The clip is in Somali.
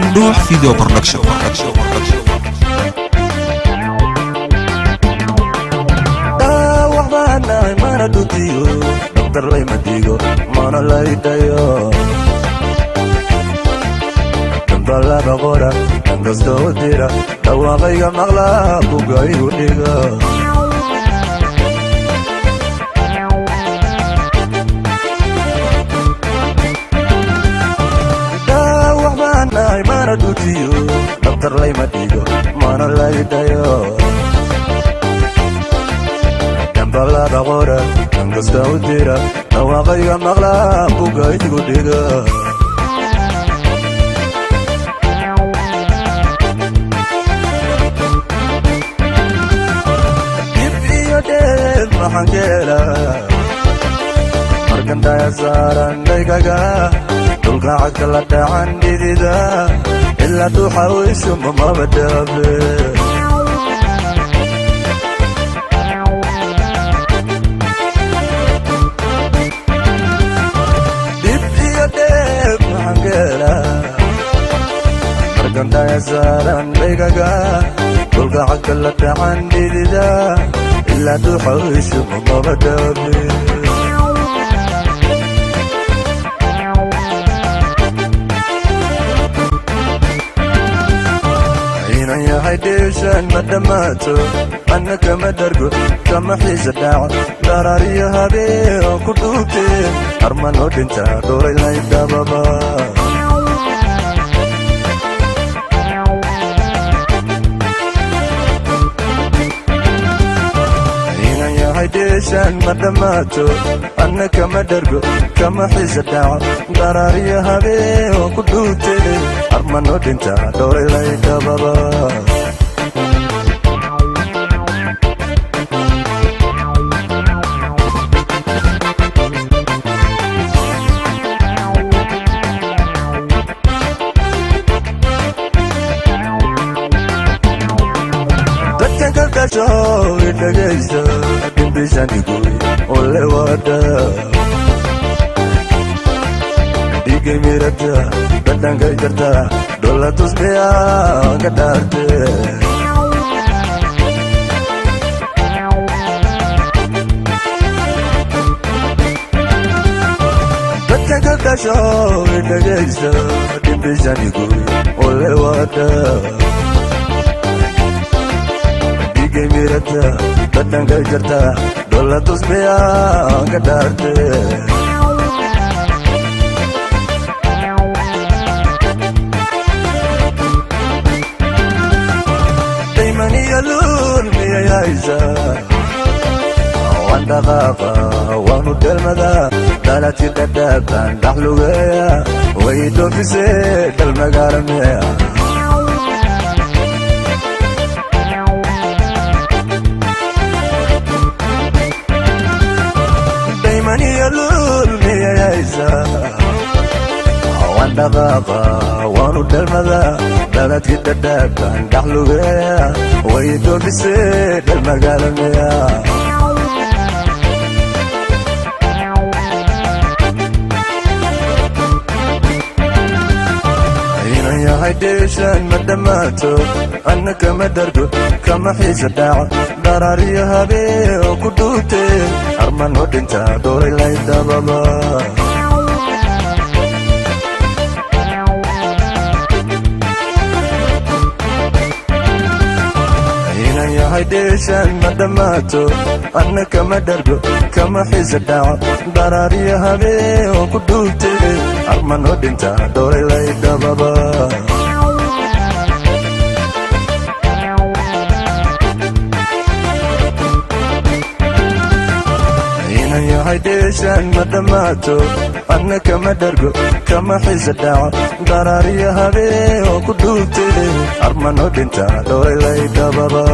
Mandux Video Production. Mana dutiyo doktor lay madigo mana lay dayo kambala bagora angasto dira tawaqayga maqla bugaygu dhiga mana dutiyo doktor lay madigo mana lay dayo kambala bagora angasto dira tawaqayga maqla bugaygu dhiga hangela markan daya saran daygaga dulka akala daan didida illa tu hawishu mama badabe dibiya de hangela markan daya saran daygaga dulka akala daan didida لا تحوش ماما بدابي هنا يا هيديشن مدماتو أنا كما درقو كما حيز الداع دراري هابي وكدوتي أرمان ودنتا دوري لايدا بابا هيديشن مدماتو أنا كما درقو كما حيز الداع دراري هابي وكدوتي أرمان ودنتا دوري لايدا بابا Show it again, Bishanigui, Ole water. Digi mirata, Batanga Gata, Dolatus Bea, Gadarte. Batanga show it again, Bishanigui, Ole water. Mirata, Batanga Gata, Dolatus Bea, Gadarte. Daimani alun miya yaiza, wanda gafa, wanu delmada, dalati dadakan dahlugeya, waido fise dalmagaramya. wanda gafa wanu delmada dalat gidadakan dahlugeya waydo bise dalmagalamya hina ya hidishan madamato annaka madardu kama hisa da'a darari habi kudute arman wadinta dore layda baba هيديشن مدماتو أنا كما درقو كما حيز الداع دراري هابي وكدوتي أرمان ودنتا دوري لايدا بابا هنا يا هيديشن مدماتو أنا كما درقو كما حيز الداع دراري هابي وكدوتي أرمان ودنتا دوري لايدا بابا